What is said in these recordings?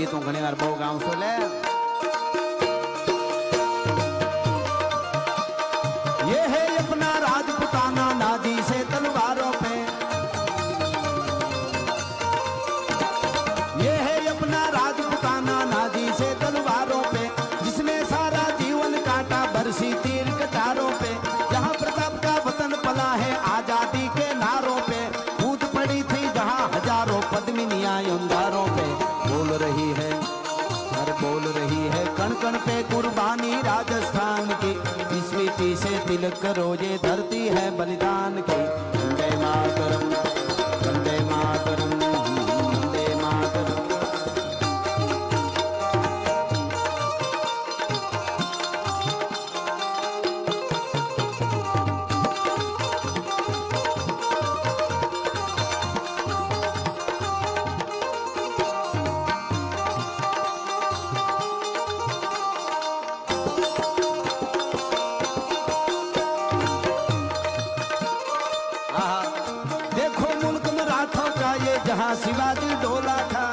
गीत हूँ घनी वार बहु गाऊं छुं ले ये है अपना राजपुताना नादी से तलवारों पे ये है अपना राजपुताना नादी से तलवारों पे जिसने सारा जीवन काटा बरसी तीर कटारों पे जहाँ प्रताप का वतन पला है आजादी के नारों पे कूद पड़ी थी जहाँ हजारों पद्मिनियां अंगारों पे बोल रही है कण कण पे कुर्बानी राजस्थान की इस मिट्टी से तिलक करो ये धरती है बलिदान की वंदे मातरम वंदे मातरम वंदे मातरम। जहाँ शिवाजी डोला था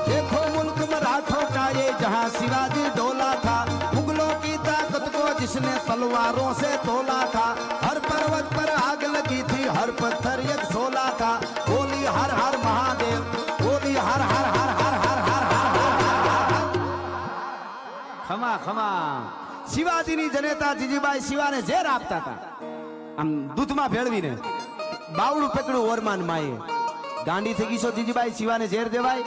देखो मुल्क मराठों का ये जहाँ शिवाजी डोला था मुगलों की ताकत को जिसने तलवारों से तोला था हर पर्वत पर आग लगी थी हर पत्थर एक शोला था बोली हर हर महादेव बोली हर हर हर हर हर हर हर खमा खमा शिवाजी ની જનેતા જીજીબાઈ શિવાને ઝેર આપતા હતા આમ દૂધમાં ભેળવીને બાવડું પકડ્યું ઓરમાન માએ ગાંડી થઈ ગઈ છો જીજીબાઈ શિવાને ઝેર દેવાય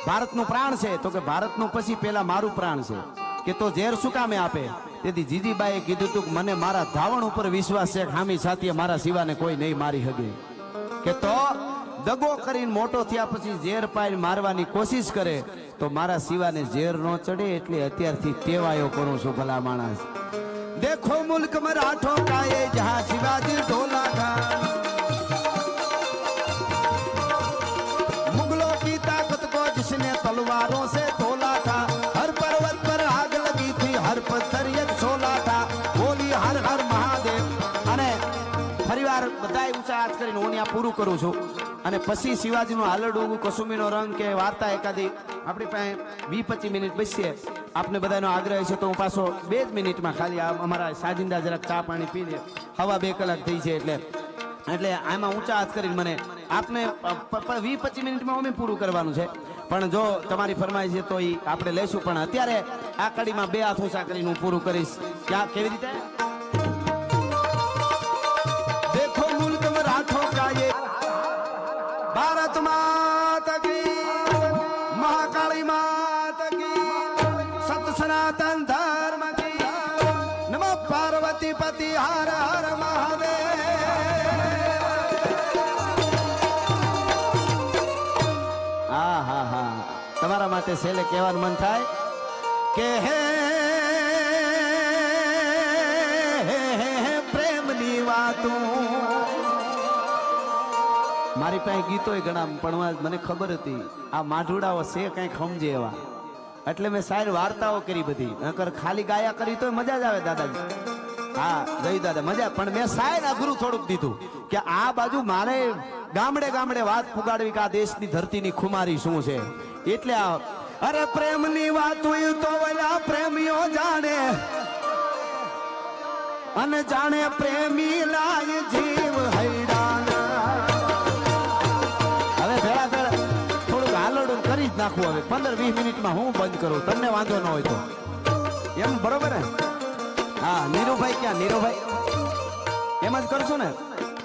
ભારતનું પ્રાણ છે તો કે ભારતનું પછી પેલા મારું પ્રાણ છે કે તો ઝેર શું કામે આપે તેથી જીજીબાઈએ કીધું તું મને મારા ધાવણ ઉપર વિશ્વાસ છે ખામી સાથીએ મારા શિવાને કોઈ નહીં મારી શકે કે તો દગો કરીને મોટો થયા પછી ઝેર પાઈને મારવાની કોશિશ કરે તો મારા શિવાને ઝેર ન ચડે એટલે અત્યારથી ટેવાયો કરું છું ભલા માણસ। देखो मुल्क मराठों का ये जहाँ शिवाजी डोला था मुगलों की ताकत को जिसने तलवारों से तोला था हर पर्वत पर आग लगी थी हर पत्थर एक शोला था बोली हर हर महादेव। અને ફરીવાર બધાય ઊંચા હાથ કરીને હું આ પૂરું કરું છું અને પછી શિવાજીનું હાલરડું કસુમીનો રંગ કે વાર્તા એકાદી આપણી પાસે 20-25 મિનિટ બચશે आपने बधानो आग्रह है तो हूँ पाछो 2 मिनिट में खाली अमरा साजिंदा जरा चा पानी पी ले हवा 2 कलाक थी है એટલે આમાં ઊંચા હાથ કરીને મને આપને 20-25 મિનિટમાં અમે પૂરું કરવાનું છે પણ જો તમારી ફરમાઈશ છે તો ઈ આપણે લેશું પણ અત્યારે આ કડીમાં 2 હાથ ઊંચા કરીને હું પૂરું કરીશ ક્યાં કેવી રીતે देखो मुल्क मराठों का ये भारत माता की महाकाली माता की सनातन धर्म की नमो पार्वती पति हर हर महादेव। हाँ हाँ हाँ तमारा माटे सेले केवान मन थाय के हे प्रेम नी वातों मारी पासे गीतो घणा पण मने खबर हती आ माढुडाओ से कई समजे एवा એટલે મેં સાહેર વાર્તાઓ કરી બધી નકર ખાલી ગાયા કરી તો મજા જ આવે દાદાજી હા જય દાદા મજા પણ મેં સાહેર અઘરું થોડુંક દીધું કે આ બાજુ મારે ગામડે ગામડે વાત પુગાડવી કે આ દેશની ધરતીની ખુમારી શું છે એટલે આ અરે પ્રેમની વાત હોય તો ઓલા પ્રેમીઓ જાણે અને જાણે પ્રેમી લાય જીવ હૈડાના હવે ભેળા ભેળા કરી જ નાખવું હવે 15-20 મિનિટમાં હું બંધ કરું તમને વાંધો ન હોય તો એમ બરોબર ને હા નીરુભાઈ ક્યાં નીરુભાઈ એમ જ કરશું ને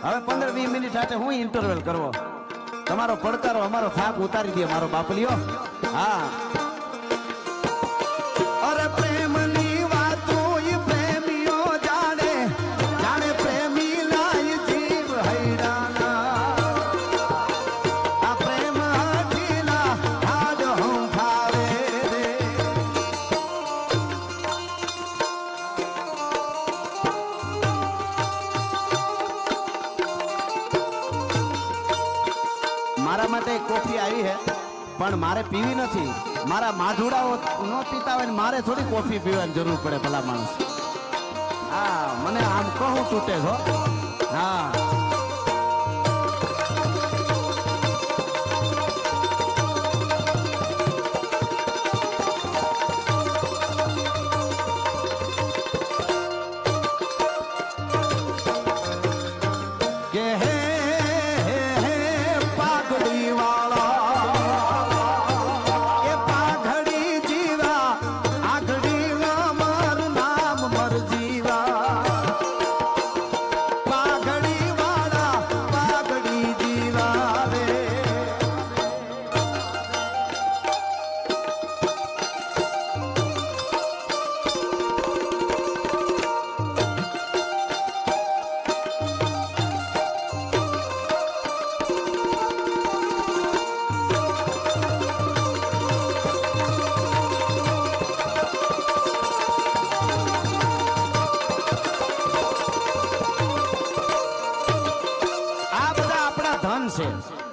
હવે 15-20 મિનિટ સાથે હું ઇન્ટરવલ કરવો તમારો પડકારો અમારો થાક ઉતારી દે મારો બાપલીઓ હા અરે પ્રેમની વાતો એ પ્રેમીઓ જાણે જાણે પ્રેમી લાય જીવ હૈરાના मारा माटे कॉफी आई है पण मारे पीवी नहीं मारा माधुड़ाओ न पीता हो मारे थोड़ी कॉफी पीवानी जरूर पड़े भला माणस हाँ मने आम कहूँ तूटे हो हाँ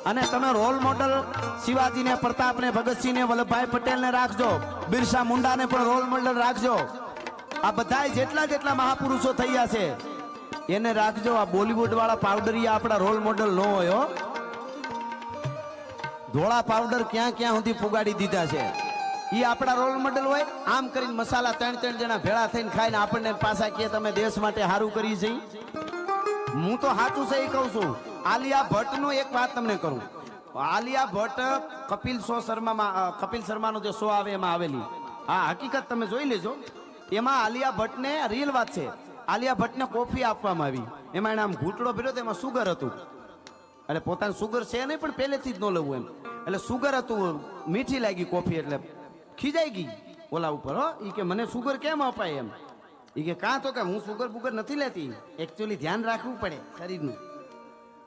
અને તમે રોલ મોડલ શિવાજીને, પ્રતાપને, ભગતસિંહને, વલ્લભભાઈ પટેલને રાખજો, બિરસા મુંડાને પણ રોલ મોડલ રાખજો. આ બધા જેટલા મહાપુરુષો થયા છે એને રાખજો. આ બોલીવુડ વાળા પાવડરિયા આપણા રોલ મોડલ ન હોય. ધોળા પાવડર ક્યાં ક્યાં સુધી પુગાડી દીધા છે. એ આપણા રોલ મોડલ હોય. આમ કરીને મસાલા 3 જણા ભેળા થઈને ખાઈને આપણને પાછા કે તમે દેશ માટે સારું કરી છે. હું તો સાચું છે એ કહું છું. આલિયા ભટ્ટનું એક વાત તમને કરું. આલિયા ભટ્ટ કપિલ શર્માનો જે શો આવે એમાં આવેલી. આ હકીકત તમે જોઈ લેજો. એમાં આલિયા ભટ્ટને રિયલ વાત છે. આલિયા ભટ્ટને કોફી આપવામાં આવી. એમાં એને આમ ઘૂંટડો ભર્યો તો એમાં સુગર હતું. એટલે પોતાનું સુગર છે નહીં પણ પહેલેથી જ ન લેવું એમ. એટલે સુગર હતું, મીઠી લાગી કોફી એટલે ખીજાઈ ગઈ ઓલા ઉપર. ઈ કે મને સુગર કેમ અપાય એમ. ઈ કે કાં તો કે હું સુગર બુગર નથી લેતી, એકચ્યુઅલી ધ્યાન રાખવું પડે શરીરનું.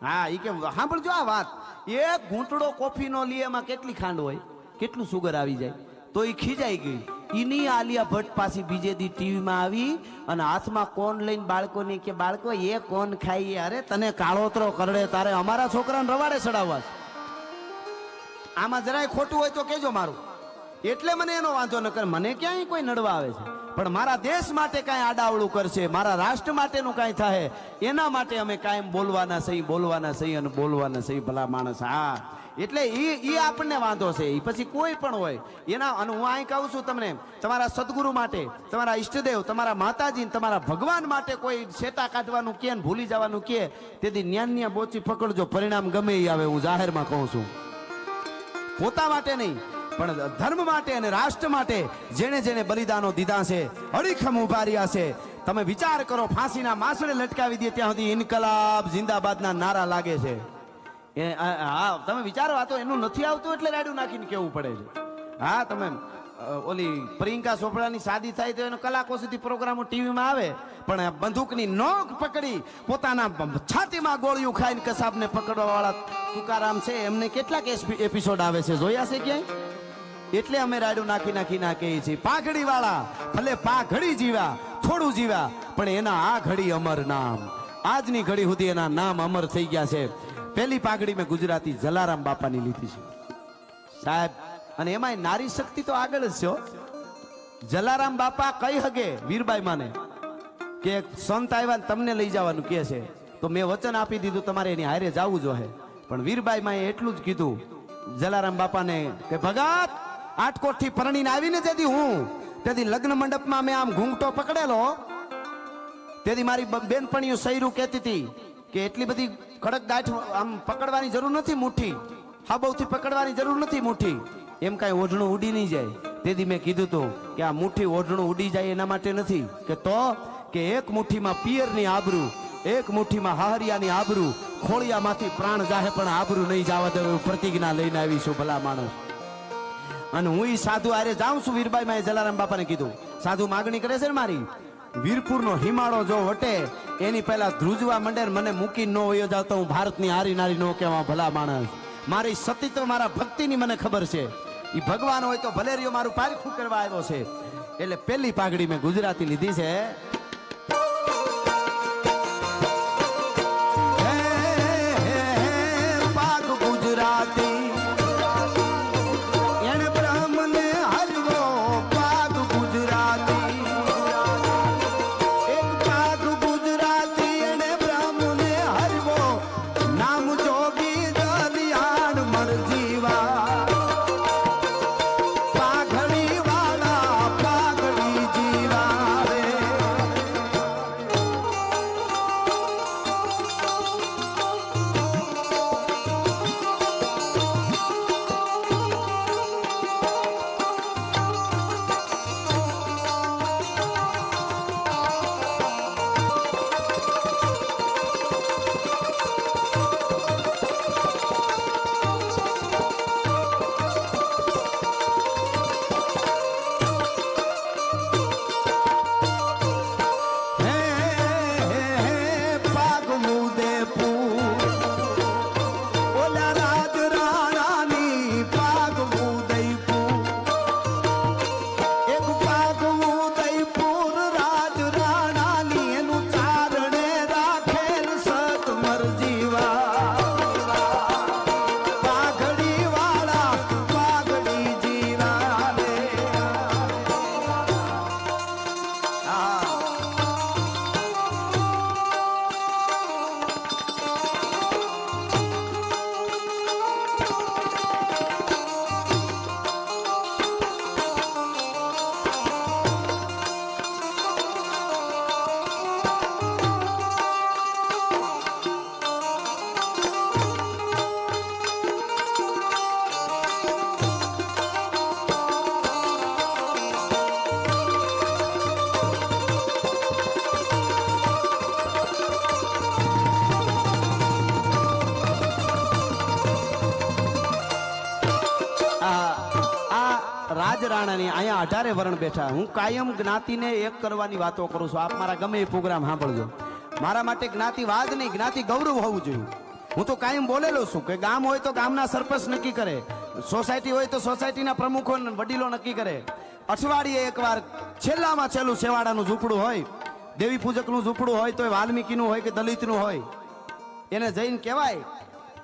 હા, ઈ કે સાંભળજો આ વાત. એક ઘૂંટડો કોફી નો લે એમાં કેટલી ખાંડ હોય, કેટલું સુગર આવી જાય. તો ઈ ખીજાઈ ગઈ. ઈની આલિયા ભટ્ટ પાછી બીજે દી ટીવીમાં આવી અને હાથમાં કોન લઈને બાળકોને કે બાળકો એ કોન ખાઈએ. અરે તને કાળોતરો કરડે, તારે અમારા છોકરાને રવાડે ચડાવવા. આમાં જરાય ખોટું હોય તો કેજો મારું. એટલે મને એનો વાંધો ન કરે. મને ક્યાંય કોઈ નડવા આવે છે, પણ મારા દેશ માટે કાંઈ આડાવડું કરશે, મારા રાષ્ટ્ર માટેનું કાંઈ થાય એના માટે અમે કાયમ બોલવાના સહી અને બોલવાના સહી ભલા માણસ. હા, એટલે ઈ આપણને વાંધો છે. ઈ પછી કોઈ પણ હોય એના. અને હું અહીં કહું છું તમને, તમારા સદગુરુ માટે, તમારા ઈષ્ટદેવ, તમારા માતાજી, તમારા ભગવાન માટે કોઈ શેટા કાઢવાનું કે ભૂલી જવાનું કે તેથી ન્યાન્યા બોચી પકડજો. પરિણામ ગમે એ આવે. હું જાહેરમાં કહું છું. પોતા માટે નહીં પણ ધર્મ માટે અને રાષ્ટ્ર માટે જેને જેને બલિદાનો દીધા છે, અડીખમ ઉભા રહ્યા છે. તમે વિચાર કરો, ફાંસીના માસડે લટકાવી દે ત્યાં સુધી ઇન્કલાબ જિંદાબાદના નારા લાગે છે. હા, તમે વિચારો. આ તો એનું નથી આવતું એટલે રાડું નાખીને કેવું પડે છે. હા, તમે ઓલી પ્રિયંકા ચોપડાની શાદી થાય તો એનો કલાકો સુધી પ્રોગ્રામો ટીવીમાં આવે, પણ બંદૂકની નોક પકડી પોતાના છાતીમાં ગોળીઓ ખાઈને કસાબને પકડવા વાળા તુકારામ છે, એમને કેટલાક એપિસોડ આવે છે, જોયા છે ક્યાંય? એટલે અમે રાડું નાખી કહીએ છીએ. પાઘડી વાળા ભલે પાઘડી જીવ્યા, થોડું જીવ્યા, પણ એના આ ઘડી અમર નામ. આજની ઘડી સુધી એના નામ અમર થઈ ગયા છે. પહેલી પાઘડી મેં ગુજરાતી જલારામ બાપાની લીધી છે સાહેબ. અને એમાં નારી શક્તિ તો આગળ જ છે. જલારામ બાપા કઈ હગે વીરબાઈ માને કે સંત આવ્યા તમને લઈ જવાનું કે છે, તો મેં વચન આપી દીધું તમારે એની હારે જવું જોઈએ. પણ વીરબાઈ માએ એટલું જ કીધું જલારામ બાપાને કે ભગત, આટકોટ થી પરણીને આવીને તેથી લગ્ન મંડપમાં મેં આમ ઘૂંઘટો પકડેલો, તેથી મારી બેનપણીઓ સૈરું કહેતી હતી કે એટલી બધી કડક ગાંઠ આમ પકડવાની જરૂર નથી, મુઠ્ઠી હાબવથી પકડવાની જરૂર નથી, મુઠ્ઠી એમ કાંઈ ઓઢણું ઉડી નહીં જાય. તેથી મેં કીધું હતું કે આ મુઠ્ઠી ઓઢણું ઉડી જાય એના માટે નથી, કે એક મુઠ્ઠીમાં પિયરની આબરૂ, એક મુઠ્ઠીમાં હાહરિયાની આબરૂ, ખોળિયામાંથી પ્રાણ જાહે પણ આબરૂ નહીં જવા દે એવું પ્રતિજ્ઞા લઈને આવીશું ભલા માણસ. અને હું સાધુ આરે જાઉં છું. વીરબાઈ માં જલારામ બાપાને કીધું, સાધુ માગણી કરે છે ને મારી, વીરપુરનો હિમાળો જો વટે એની પહેલા ધ્રુજવા મંડે, મને મૂકી ન વયો જાવ તો હું ભારતની હારી નારી નો કહેવા ભલા માણસ. મારી સતીત્વ, મારા ભક્તિની મને ખબર છે. એ ભગવાન હોય તો ભલે રહ્યો, મારું પારખું કરવા આવ્યો છે. એટલે પહેલી પાઘડી મેં ગુજરાતી લીધી છે. પાક ગુજરાતી રાજરાણાની અહીંયા 18 વર્ણ બેઠા. હું કાયમ જ્ઞાતિને એક કરવાની વાતો કરું છું. આપ મારા ગમે એ પ્રોગ્રામ સાંભળજો. મારા માટે જ્ઞાતિવાદ નહીં, જ્ઞાતિ ગૌરવ હોવું જોઈએ. હું તો કાયમ બોલેલો છું કે ગામ હોય તો ગામના સરપંચ નક્કી કરે, સોસાયટી હોય તો સોસાયટીના પ્રમુખો વડીલો નક્કી કરે. અઠવાડિયે એકવાર છેલ્લામાં છેલ્લું છેવાડાનું ઝૂંપડું હોય, દેવી પૂજકનું ઝૂંપડું હોય તો વાલ્મીકીનું હોય કે દલિતનું હોય, એને જઈને કહેવાય,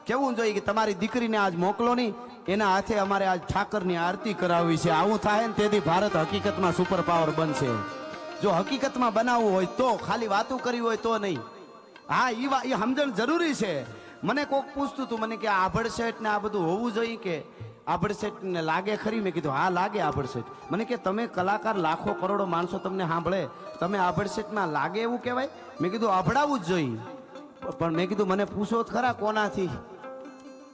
કેવું જોઈએ કે તમારી દીકરીને આજ મોકલો નહીં, એના હાથે અમારે આજ ઠાકરની આરતી કરાવવી છે. આવું થાય ને તેથી ભારત હકીકતમાં સુપર પાવર બનશે. જો હકીકતમાં બનાવવું હોય તો, ખાલી વાતું કરવી હોય તો નહીં. હા, એ સમજણ જરૂરી છે. મને કોક પૂછતું હતું મને કે આભડસેટ ને આ બધું હોવું જોઈએ કે આભડસેટ ને લાગે ખરી? મેં કીધું હા લાગે આભડસેટ. મને કે તમે કલાકાર લાખો કરોડો માણસો તમને સાંભળે, તમે આભડસેટમાં લાગે એવું કહેવાય? મેં કીધું આભડાવું જ જોઈએ. પણ મેં કીધું મને પૂછો જ ખરા કોનાથી?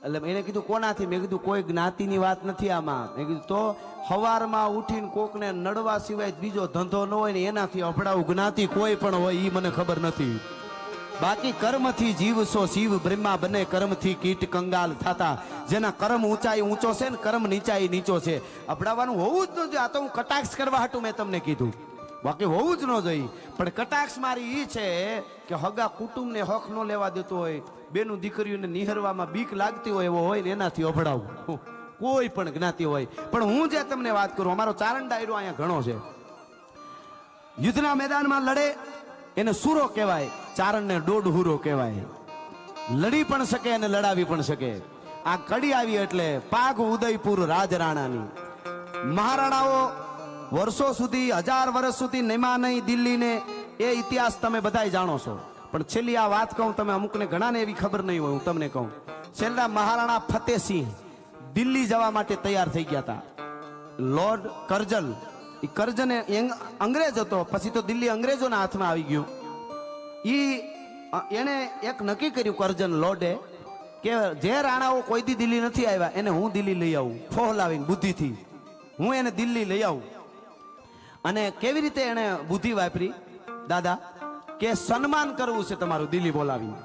એટલે એને કીધું કોનાથી? મેં કીધું કોઈ જ્ઞાતિની વાત નથી આમાં. મેં કીધું તો સવારમાં ઉઠીને કોકને નડવા સિવાય બીજો ધંધો ન હોય ને એનાથી અભડાવું જ્ઞાતિ કોઈ પણ હોય એ મને ખબર નથી. બાકી કર્મથી જીવશો શિવ બ્રહ્મા બને, કર્મથી કીટ કંગાલ થતા. જેના કર્મ ઊંચાઈ ઊંચો છે ને કર્મ નીચાઈ નીચો છે. અભડાવાનું હોવું જ ન જોઈએ. આ તો હું કટાક્ષ કરવા હાટું મેં તમને કીધું, બાકી હોવું જ ન જોઈએ. પણ કટાક્ષ મારી એ છે કે હગા કુટુંબને હક ન લેવા દેતો હોય, બેનું દીકરીઓને નિહરવામાં બીક લાગતી હોય એવો હોય ને એનાથી અભડાવું કોઈ પણ જ્ઞાતિ હોય. પણ હું જે તમને વાત કરું, અમારો ચારણ ડાયરો અહીંયા ઘણો છે. યુદ્ધના મેદાનમાં લડે એને સૂરો કહેવાય, ચારણને દોઢહુરો કહેવાય. લડી પણ શકે અને લડાવી પણ શકે. આ કડી આવી એટલે પાઘ ઉદયપુર રાજરાણાની. મહારાણાઓ વર્ષો સુધી, 1000 વર્ષ સુધી નમ્યા નહીં દિલ્હીને, એ ઇતિહાસ તમે બધા જાણો છો. પણ છેલ્લી આ વાત કહું, તમે અમુકને ઘણાને એવી ખબર નહીં હોય, હું તમને કહું. છેલ્લા મહારાણા ફતેહસિંહ દિલ્હી જવા માટે તૈયાર થઈ ગયા હતા. લોર્ડ કરજન, એ કરજન અંગ્રેજ હતો, પછી તો દિલ્હી અંગ્રેજોના હાથમાં આવી ગયું. એને એક નક્કી કર્યું કરજન લોર્ડે કે જે રાણાઓ કોઈ દી દિલ્હી નથી આવ્યા એને હું દિલ્હી લઈ આવું, ફોહલાવીને બુદ્ધિથી હું એને દિલ્હી લઈ આવું. અને કેવી રીતે એને બુદ્ધિ વાપરી દાદા? કે સન્માન કરવું છે તમારું દિલ્હી બોલાવીને,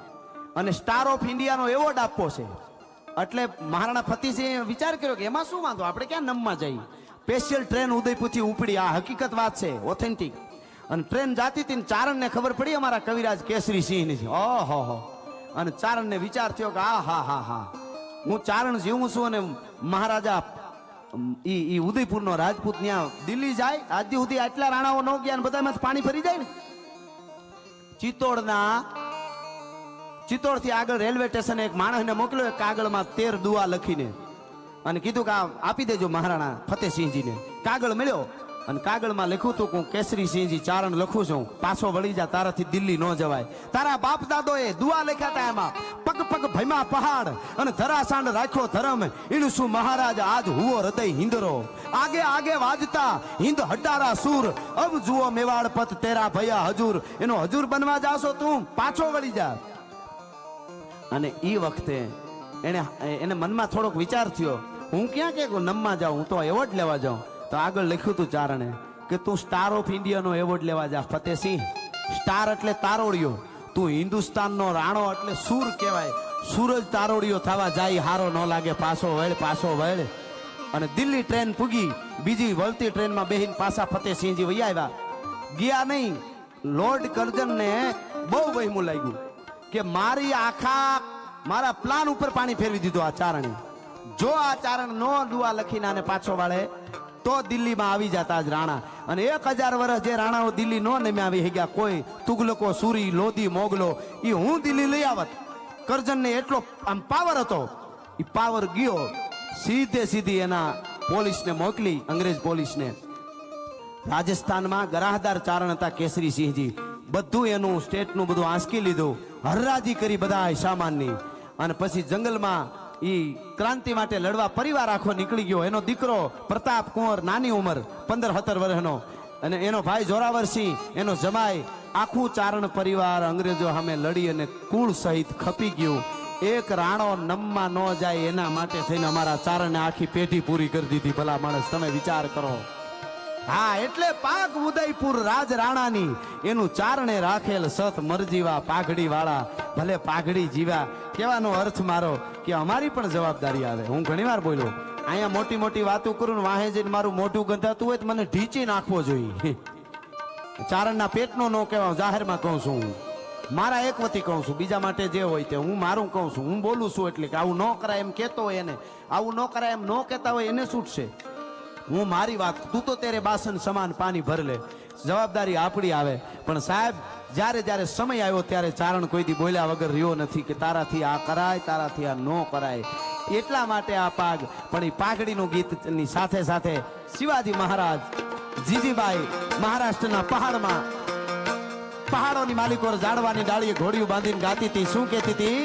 અને સ્ટાર ઓફ ઇન્ડિયાનો એવોર્ડ આપવો છે. એટલે મહારાણા ફતેહસિંહે વિચાર કર્યો કે એમાં શું વાંધો, આપણે ક્યાં નમવા જઈએ. સ્પેશિયલ ટ્રેન ઉદયપુરથી ઉપડી, આ હકીકત વાત છે, ઓથેન્ટિક. અને ટ્રેન જાતી હતી, ચારણને ખબર પડી અમારા કવિરાજ કેસરી સિંહની. ઓહો. અને ચારણને વિચાર થયો કે આ હા હું ચારણ જીવું છું અને મહારાજા ઈ ઉદયપુરનો રાજપૂત ત્યાં દિલ્હી જાય. આજ સુધી આટલા રાણાઓ ન ગયા, બધામાં પાણી ફરી જાય ને. ચિત્તોડથી આગળ રેલવે સ્ટેશન એક માણસને મોકલ્યો, કાગળમાં 13 દુઆ લખીને, અને કીધું કે આપી દેજો મહારાણા ફતેહસિંહજીને. કાગળ મળ્યો અને કાગળમાં લખ્યું હતું કે હું કેસરી સિંહજી ચારણ લખું છું, પાછો વળી જા, તારાથી દિલ્હી ન જવાય. તારા બાપ દાદોએ દુઆ લખ્યા હતા, એમાં પગ પગ ભયમાં પહાડ અને ધરાસાંડ રાખ્યો ધરમ. એનું શું મહારાજ આજ હુઓ હૃદય હિંદરો, આગે આગે વાજતા હિંદ હડારા સૂર. અબ જુઓ મેવાડ પત તેરા ભયા હજુર. એનો હજુર બનવા જાશો તું, પાછો વળી જા. અને એ વખતે એને મનમાં થોડોક વિચાર થયો, હું ક્યાં કે નમવા જાઉં, હું તો એવોર્ડ લેવા જાઉં. તો આગળ લખ્યું હતું ચારણે કે તું સ્ટાર ઓફ ઇન્ડિયાનો એવોર્ડ લેવા જા ફતેહસિંહ. સ્ટાર એટલે તારોડિયો, તું હિન્દુસ્તાનનો રાણો એટલે સૂર કહેવાય. સૂરજ તારોડિયો થવા જાય, હારો ન લાગે, પાછો વળ. અને દિલ્હી ટ્રેન પૂગી, બીજી વળતી ટ્રેનમાં બેહીને પાછા ફતેહસિંહજી વહી આવ્યા. ગયા નહીં, લોર્ડ કરજનને બહુ વહેમું લાગ્યું કે મારા પ્લાન ઉપર પાણી ફેરવી દીધું આ ચારણે. જો આ ચારણ નો દુઆ લખીને આને પાછો વાળે તો દિલ્હીમાં આવી જતા જ રાણા. અને 1000 વર્ષ જે રાણાઓ દિલ્હી નો નમે આવી ગયા, કોઈ તુગલકો, સુરી, લોધી, મોગલો, એ હું દિલ્હી લઈ આવત. કરજનને એટલો આમ પાવર હતો, એ પાવર ગયો. સીધી એના પોલીસને મોકલી, અંગ્રેજ પોલીસને. રાજસ્થાનમાં ગરાહદાર ચારણ હતા કેસરી સિંહજી, બધું એનું સ્ટેટનું બધું આંસકી લીધું, હરરાજી કરી બધા સામાનની. અને પછી જંગલમાં ઈ ક્રાંતિ માટે લડવા પરિવાર આખો નીકળી ગયો. એનો દીકરો પ્રતાપ કુંવર નાની ઉંમર 15-17 વર્ષનો, અને એનો ભાઈ જોરાવરસિંહ, એનો જમાઈ, આખું ચારણ પરિવાર અંગ્રેજો સામે લડી અને કુળ સહિત ખપી ગયું. એક રાણો નમમાં ન જાય એના માટે થઈને અમારા ચારણને આખી પેઢી પૂરી કરી દીધી. ભલા માણસ, તમે વિચાર કરો. હા, એટલે પાક ઉદયપુર રાજ રાણાની, એનું ચારણે રાખેલ સત મરજીવા પાઘડી વાળા. ભલે પાઘડી જીવા, કહેવાનો અર્થ મારો કે અમારી પણ જવાબદારી આવે. હું ઘણી વાર બોલ્યો અહીંયા મોટી મોટી વાતો કરું ને વાહે જઈને મારું મોઢું ગંધાતું હોય તો મને ઢીંચી નાખવો જોઈએ. ચારણના પેટનો ન કહેવાય, જાહેરમાં કહું છું હું. મારા એક વતી કહું છું, બીજા માટે જે હોય તે હું મારું કહું છું. હું બોલું છું એટલે કે આવું ન કરાય એમ કહેતો હોય એને, આવું ન કરાય એમ ન કહેતા હોય એને છૂટશે. હું મારી વાત, તું તો તેરે બાસન સમાન પાણી ભર લે, જવાબદારી આપણી આવે. પણ સાહેબ જ્યારે જ્યારે સમય આવ્યો ત્યારે ચારણ કોઈ દી બોલ્યા વગર રહ્યો નથી કે તારાથી આ કરાય, તારાથી આ ન કરાય. એટલા માટે આ પાગ. પણ એ પાઘડીનું ગીતની સાથે સાથે શિવાજી મહારાજ જીજીબાઈ મહારાષ્ટ્રના પહાડમાં, પહાડોની માલિકો ઝાડવાની ડાળીએ ઘોડિયું બાંધીને ગાતી હતી. શું કહેતી હતી?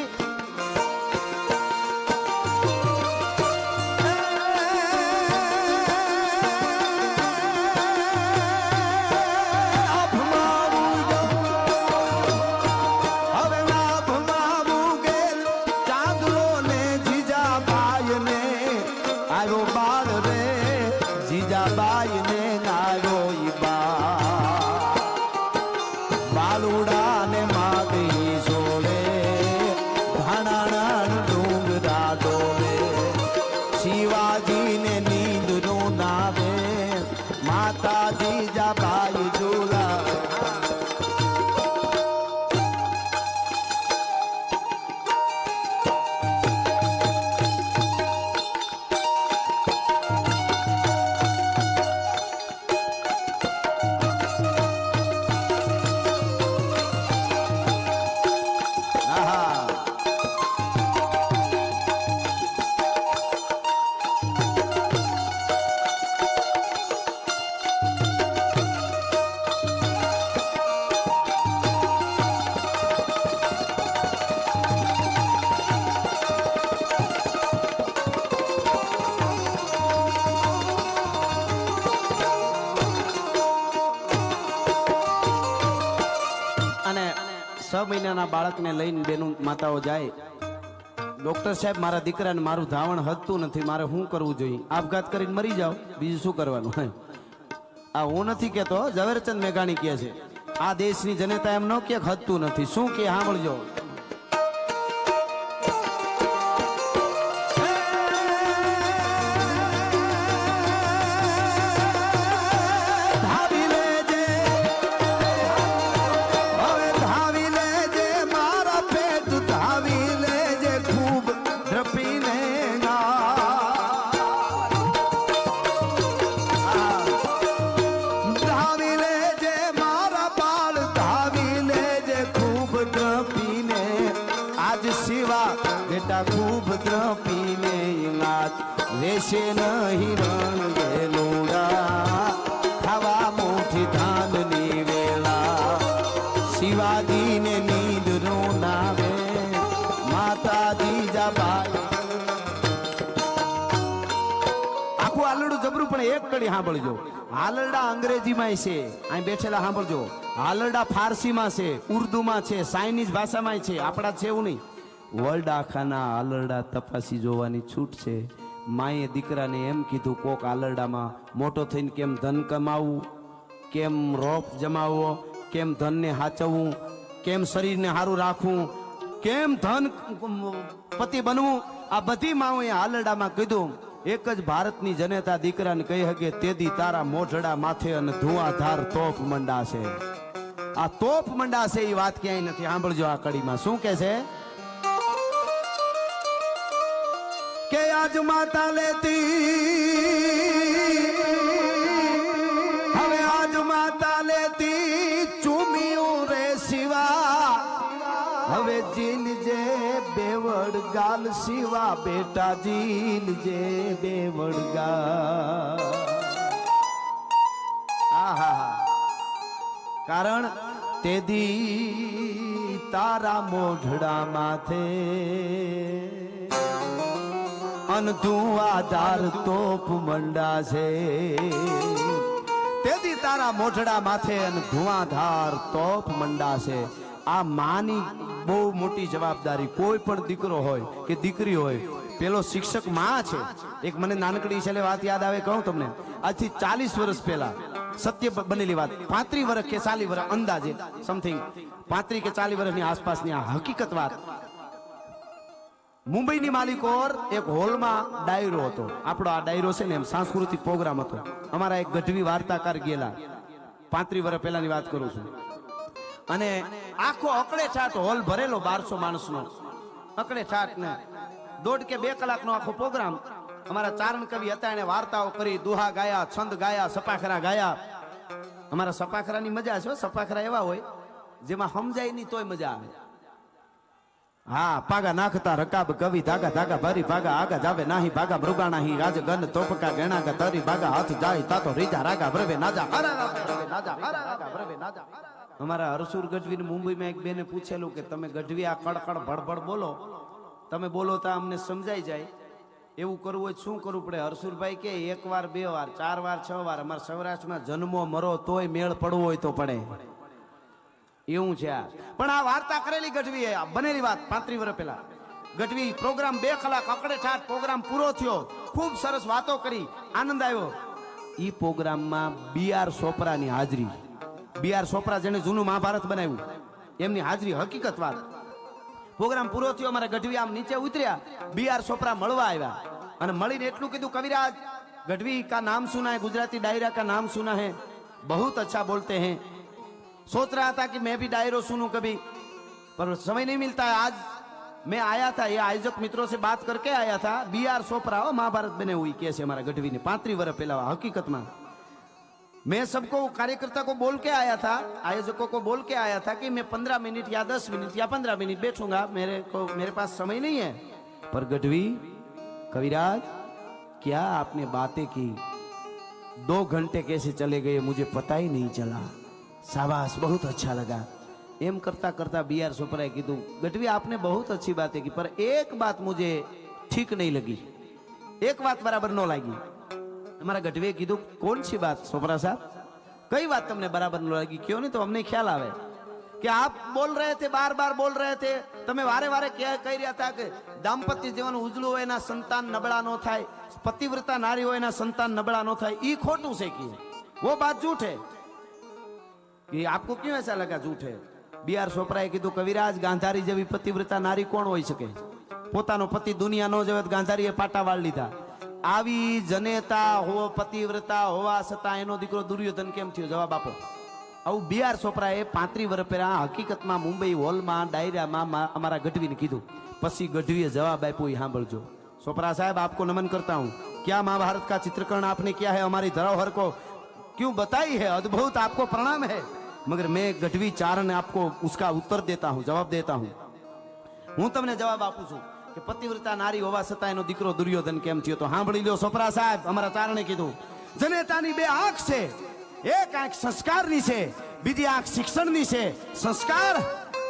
મહિનાના બાળકને લઈને બેનું માતાઓ જાય, ડોક્ટર સાહેબ મારા દીકરાને મારું ધાવણ હદતું નથી, મારે શું કરવું જોઈએ? આપઘાત કરીને મરી જાઓ, બીજું શું કરવાનું? આ હું નથી કેતો, ઝવેરચંદ મેઘાણી કહે છે. આ દેશની જનતા એમ ન કે હદતું નથી. શું કે સાંભળજો. खूब द्रपीने नाच वेशे नहीं रंगे लोड़ा खावा मुठी धाननी वेला शिवाजी ने नींद नो नावे माता जीजाबाई. આખું આલરડું જબરું, પણ એક કડી સાંભળજો. હાલરડા અંગ્રેજીમાં છે, અહીં બેઠેલા સાંભળજો. હાલરડા ફારસીમાં છે, ઉર્દુમાં છે, ચાઇનીઝ ભાષામાં છે. આપણા છે એવું નહીં. વર્લ્ડ આખાના આલરડા તપાસી જોવાની છૂટ છે. માએ દીકરાને એમ કીધું, કોક આલરડામાં મોટો થઈને કેમ ધન કમાવવું, કેમ રોપ જમાવવો, કેમ ધનને હાચવવું, કેમ શરીરને સારું રાખવું, કેમ ધન પતિ બનવું, આ બધી માઓએ આલરડામાં કીધું. એક જ ભારતની જનતા દીકરાને કહી શકે, તેદી તારા મોઢડા માથે અને ધુઆધાર તોપ મંડાશે. આ તોપ મંડાશે એ વાત ક્યાંય નથી. સાંભળજો આ કડીમાં શું કે છે કે આજ માતા લેતી, હવે આજ માતા લેતી ચૂમિયું રે શિવા, હવે જીલ જે બેવડ ગાલ શિવા, બેટા જીલ જે બેવડ ગાલ. આહા, કારણ તેદી તારા મોઢડા માથે અનધુઆધાર તોપ મંડા છે. તેથી તારા મોઢડા માથે અનધુઆધાર તોપ મંડા છે. આ માની બહુ મોટી જવાબદારી. કોઈ પણ દીકરો હોય કે દીકરી હોય, પેલો શિક્ષક માં છે. એક મને નાનકડી છેલ્લે વાત યાદ આવે, કહું તમને. આજથી 40 વર્ષ પહેલા સત્ય બનેલી વાત, 35 વર્ષ કે 40 વર્ષ અંદાજે, સમથિંગ 35 કે 40 વર્ષની આસપાસની આ હકીકત વાત. મુંબઈની માલિકોર એક હોલમાં ડાયરો હતો. આપણો આ ડાયરો છે ને એમ સાંસ્કૃતિક પ્રોગ્રામ હતો. અમારા એક ગઢવી વાર્તાકાર ગયેલા 35 વર્ષ પહેલાની વાત કરું છું. અને આખો અકડે છાટ હોલ ભરેલો 1200 માણસનો અકડે છાટ ને 1.5 કે 2 કલાકનો આખો પ્રોગ્રામ. અમારા ચારણ કવિ હતા, એને વાર્તાઓ કરી, દુહા ગાયા, છંદ ગાયા, સપાખરા ગાયા. અમારા સપાખરાની મજા છે. સપાખરા એવા હોય જેમાં સમજાય નહીં તોય મજા આવે. હા, પાગા નાખતા રકાબ કવિ ધાગા ધાગા ભરી ભાગા આગા જાવે નાહી ભાગા મૃગાણા હી રાજ ગન તોપકા ગણાગા તરી ભાગા હાથ જાય તાતો રીજા રાગા ભરવે નાજા અમારા હરસુર ગઢવી મુંબઈમાં એક બેને પૂછેલું કે તમે ગઢવી આ કડકડ ભડભડ બોલો, તમે બોલો તો અમને સમજાઈ જાય, એવું કરવું હોય શું કરવું પડે? હરસુરભાઈ કે 1 વાર 2 વાર 4 વાર 6 વાર. અમારા સૌરાષ્ટ્રમાં જન્મો મરો તોય મેળ પડવો હોય તો પડે, એવું છે. પણ આ વાર્તા કરેલી ગઢવી બનેલી વાત 35 વર્ષ પહેલા. ગઢવી પ્રોગ્રામ 2 કલાક અકડે છાટ પ્રોગ્રામ પૂરો થયો. ખૂબ સરસ વાતો કરી, આનંદ આવ્યો. ઈ પ્રોગ્રામમાં BR ચોપરાની હાજરી. BR ચોપરા જેને જૂનું મહાભારત બનાવ્યું એમની હાજરી. હકીકત વાત. પ્રોગ્રામ પૂરો થયો, અમારા ગઢવી આમ નીચે ઉતર્યા, BR ચોપરા મળવા આવ્યા અને મળીને એટલું કીધું, કવિરાજ गढ़वी का नाम सुना है, गुजराती डायरा का नाम सुना है, बहुत अच्छा बोलते हैं। सोच रहा था कि मैं भी डायरो सुनूं कभी, पर समय नहीं मिलता है। आज मैं आया था, ये आयोजक मित्रों से बात करके आया था। BR चोपड़ा महाभारत बने हुई कैसे हमारा गढ़वी ने 35 वर्ष पहला। हकीकत में मैं सबको कार्यकर्ता को बोल के आया था, आयोजकों को बोल के आया था कि मैं 15 मिनट या 10 मिनट या 15 मिनट बैठूंगा, मेरे पास समय नहीं है। पर गढ़वी कविराज क्या आपने बातें की, 2 घंटे कैसे चले गए मुझे पता ही नहीं चला। शाबाश, बहुत अच्छा लगा। एम करता करता BR चोपड़ाए कीधु, गढ़वी आपने बहुत अच्छी बातें की, पर एक बात मुझे ठीक नहीं लगी, एक बात बराबर न लगी। हमारा गढ़वीए कीधु, कौन सी बात चोपड़ा साहब, कई बात तुमने बराबर न लगी? क्यों नहीं, तो हमने ख्याल आवे कि आप बोल रहे थे, बार बार बोल रहे थे, तमे वारे वारे क्या कही रहा था कि दाम्पत्य जीवन उजळू होय ना संतान नबळा नो थाय, पतिव्रता नारी होय ना संतान नबळा नो थाय। ई खोटू से की वो बात झूठ है। कि आपको क्यों ऐसा लगा झूठ है? BR चोपड़ाए कीधु, कविराज गांधारी जेवी पतिव्रता नारी कोण होई सके? पोतानो पति दुनिया नो जवे गांधारीए पाटा वाळ लीधा। आवी जनेता हो पतिव्रता होवा छतां एनो दीकरो दुर्योधन केम थयो? जवाब आपो। आવું BR चोपड़ाए 35 વર્ષ પહેલા હકીકતમાં મુંબઈ હોલમાં ડાયરામાં અમારા ગઢવીને કીધું। પછી ગઢવીએ જવાબ આપ્યો, એ સાંભળજો। चोपड़ा साहब, आपको नमन करता हूँ। क्या महाभारत का चित्रीकरण आपने किया है, हमारी धरोहर को क्यों बताई है, अद्भुत, आपको प्रणाम है। मगर मैं गढ़वी चारण आपको उसका उत्तर देता हूँ, जवाब देता हूँ। हूँ तमने जवाब आपू छूं कि पतिव्रता नारी होवा छतां एनो दीकरो दुर्योधन केम थयो? तो सांभળી લ્યો चोपड़ा साहब, अमरा चारणे कीधुं, जनेतानी 2 आंख छे, एक आंख संस्कारनी छे, बीजी आंख शिक्षणनी छे। संस्कार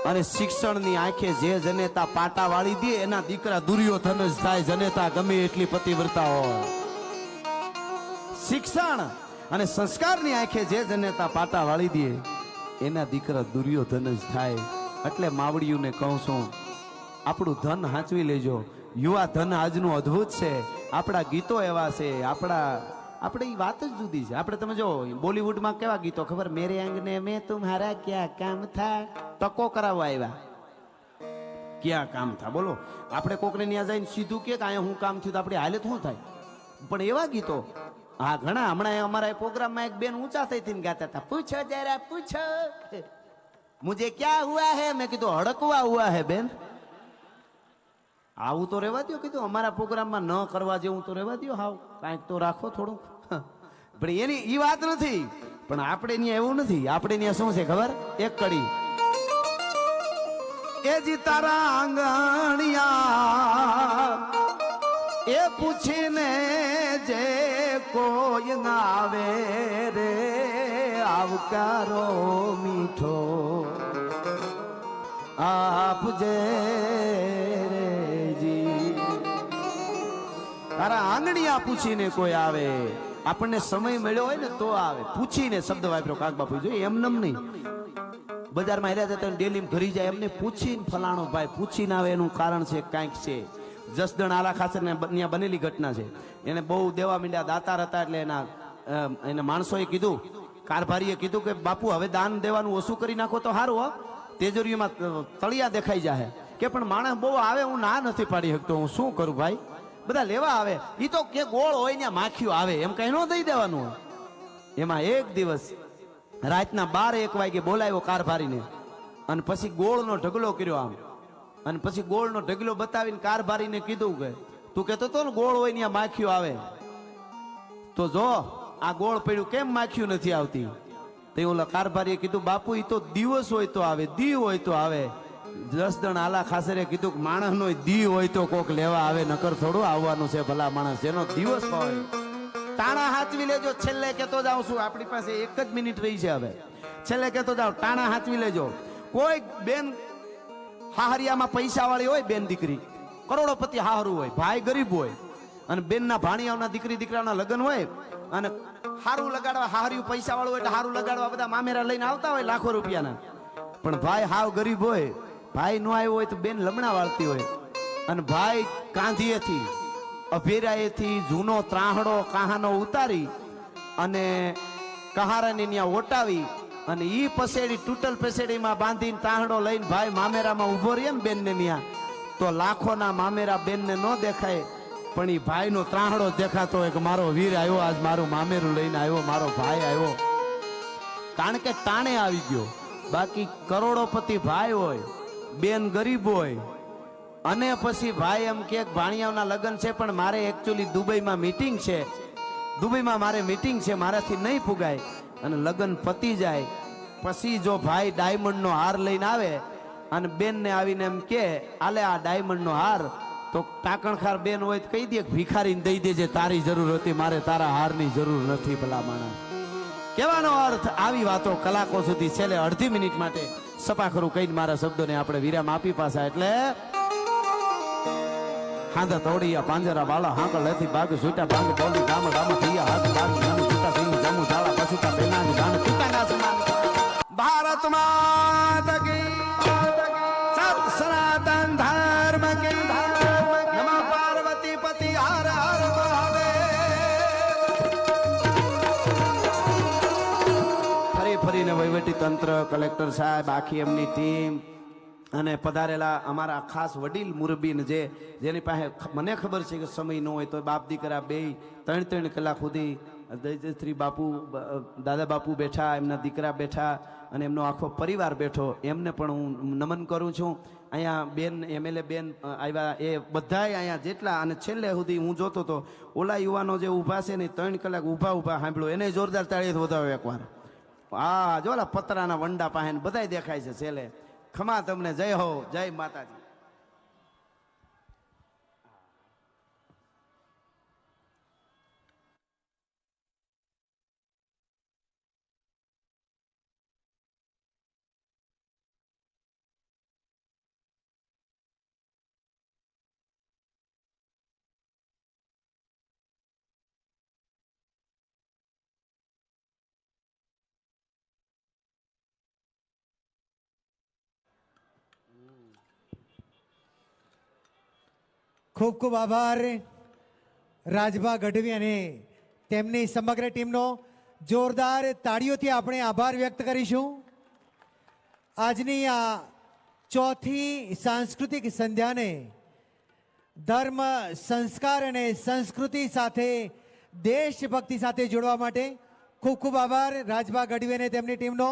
અને શિક્ષણની આંખે જે જનેતા પાટા વાળી દે એના દીકરા દુર્યોધન જ થાય, જનેતા ગમે એટલી પતિવ્રતા હોય। શિક્ષણ અને સંસ્કારની આંખે જે જનેતા પાટા વાળી દે એના દીકરા દુર્યોધન જ થાય। એટલે માવડીઓને કહું છું, આપણું ધન હાંચવી લેજો। યુવા ધન આજનું અદ્ભુત છે। આપણા ગીતો એવા છે, આપણે એ વાત જ જુદી છે। આપણે તમે જો બોલીવુડમાં કેવા ગીતો ખબર, મેરે અંગને મેં તુમ્હારા ક્યાં કામ થા, ટકો કરાવવા આવ્યા, ક્યાં કામ થા? બોલો, આપણે કોકને ત્યાં જઈને સીધું કે અહીંયા હું કામ થયું તો આપણી હાલત શું થાય? પણ એવા ગીતો હા ઘણા, હમણાં અમારા પ્રોગ્રામમાં એક બેન ઊંચા થઈને ગાતા હતા, પૂછો જરા પૂછો મુझे क्या हुआ है। મેં કીધું હડકવા હુઆ હે બેન, આવું તો રહેવા દો। કીધું અમારા પ્રોગ્રામમાં ન કરવા જેવું તો રહેવા દો, હાવ કાંઈક તો રાખો થોડું। પણ એની ઈ વાત નથી, પણ આપણે ત્યાં એવું નથી। આપણે ત્યાં શું છે ખબર? એક કડી એ જી તારા આંગણિયા એ પૂછીને જે કોઈ આવે રે, આવકારો મીઠો આપજે રે જી। તારા આંગણિયા પૂછીને કોઈ આવે, આપણને સમય મળ્યો હોય ને તો આવે। પૂછીને શબ્દ વાપર્યો કાક બાપુ, જોઈએ એમનેમ નહીં। બજારમાં હેર્યા જતા ડેલી ઘરી જાય, એમને પૂછીને ફલાણો ભાઈ પૂછીને આવે, એનું કારણ છે કાંઈક છે। જસદણ આલા ખાસર ને ત્યાં બનેલી ઘટના છે। એને બહુ દેવા મીંડ્યા, દાતાર હતા, એટલે એના માણસોએ કીધું, કારભારીએ કીધું કે બાપુ હવે દાન દેવાનું ઓછું કરી નાખો તો સારું હો, તેજોરીમાં તળિયા દેખાઈ જાય। કે પણ માણસ બહુ આવે, હું ના નથી પાડી શકતો, હું શું કરું ભાઈ? બધા લેવા આવે, ઈ તો કે ગોળ હોય ને માખીઓ આવે, એમ કઈ ન દઈ દેવાનું હોય. એમાં એક દિવસ રાતના 12-1 વાગે બોલાવ્યો કારભારીને, અને પછી ગોળનો ઢગલો કર્યો આમ, અને પછી ગોળનો ઢગલો બતાવીને કારભારીને કીધું કે તું કહેતો તો ને ગોળ હોય ને માખીઓ આવે, તો જો આ ગોળ પડ્યું કેમ માખીઓ નથી આવતી? તો ઓલા કારભારીએ કીધું બાપુ ઈ તો દિવસ હોય તો આવે, દી હોય તો આવે. 10 જણ આલા ખાસરે કીધું કે માણસનો દી હોય તો કોક લેવા આવે, નકર થોડું આવવાનું છે ભલા માણસ, જેનો દિવસ હોય. ટાણા હાચવી લેજો, છેલ્લે કેતો જાઉં છું, આપણી પાસે 1 જ મિનિટ રહી છે હવે, છેલ્લે કેતો જાવ, ટાણા હાચવી લેજો. કોઈ બેન હાહરિયામાં પૈસા વાળી હોય, બેન દીકરી કરોડોપતિ હાહરું હોય, ભાઈ ગરીબ હોય, અને બેનના ભાણિયાઓના દીકરી દીકરાના લગ્ન હોય, અને હારું લગાડવા હાહરિયું પૈસા વાળું હોય એટલે હારું લગાડવા બધા મામેરા લઈને આવતા હોય લાખો રૂપિયાના, પણ ભાઈ હાવ ગરીબ હોય, ભાઈ નો આવ્યો હોય તો બેન લમણા વાળતી હોય, અને ભાઈ કાંધીએથી અભેરાએથી જૂનો ત્રાહડો કહાનો ઉતારી અને કહારાની ત્યાં ઓટાવી અને ઈ પસેડી તૂટલ પસેડીમાં બાંધીને તાહડો લઈને ભાઈ મામેરામાં ઉભો રહે ને બેનને ત્યાં, તો લાખોના મામેરા બેનને ન દેખાય, પણ ઈ ભાઈનો ત્રાહડો દેખાતો હોય કે મારો વીર આવ્યો, આજ મારું મામેરું લઈને આવ્યો, મારો ભાઈ આવ્યો. કારણ કે તાણે આવી ગયો. બાકી કરોડોપતિ ભાઈ હોય, બેન ગરીબ હોય, અને પછી ભાઈ એમ કે ભાણિયાઓના લગ્ન છે પણ મારે એકચ્યુઅલી દુબઈમાં મીટિંગ છે, દુબઈમાં મારે મીટિંગ છે, મારાથી નહીં પુગાય, અને લગ્ન પતી જાય પછી જો ભાઈ ડાયમંડનો હાર લઈને આવે અને બેનને આવીને એમ કે આલે આ ડાયમંડનો હાર, તો ટાકણખાર બેન હોય તો કહી દે ભિખારીને દઈ દેજે, તારી જરૂર હતી, મારે તારા હારની જરૂર નથી ભલા માણસ. કહેવાનો અર્થ આવી વાતો કલાકો સુધી છેલ્લે અડધી મિનિટ માટે સપાખરું કહીને મારા શબ્દોને આપણે વિરામ આપી પાછા. એટલે હાંધા તોડિયા પાંજરા વાળા હાંકળ લેથી બાગ છૂટા ભાંગ બોલી ગામ ગામ થયા હાથ બાગ નાનું છૂટા સિંહ જમુ ઝાલા પછુટા બેનાની જાન તુકાના સમાન. ભારત માતા કી સત સનાતન ધર્મ કી નમઃ પાર્વતી પતિ હર હર મહાદેવ. ફરીને વહીવટી તંત્ર, કલેક્ટર સાહેબ, આખી એમની ટીમ અને પધારેલા અમારા ખાસ વડીલ મુરબીન જેની પાસે મને ખબર છે કે સમય ન હોય તો બાપ દીકરા 2-3 કલાક સુધી દૈજશ્રી બાપુ, દાદા બાપુ બેઠા, એમના દીકરા બેઠા અને એમનો આખો પરિવાર બેઠો, એમને પણ હું નમન કરું છું. અહીંયા બેન MLA બેન આવ્યા, એ બધાય અહીંયા જેટલા, અને છેલ્લે સુધી હું જોતો હતો ઓલા યુવાનો જે ઊભા છે ને 3 કલાક ઊભા સાંભળ્યો, એને જોરદાર તાળીથી વધાવ્યો એકવાર. હા જો ઓલા પતરાના વંડા પાસે બધાય દેખાય છે છેલ્લે. ખમા તમને, જય હો, જય માતાજી. ખૂબ ખૂબ આભાર રાજભા ગઢવી અને તેમની સમગ્ર ટીમનો. જોરદાર તાળીઓથી આપણે આભાર વ્યક્ત કરીશું. આજની આ ચોથી સાંસ્કૃતિક સંધ્યાને ધર્મ, સંસ્કાર અને સંસ્કૃતિ સાથે, દેશભક્તિ સાથે જોડવા માટે ખૂબ ખૂબ આભાર રાજભા ગઢવી અને તેમની ટીમનો.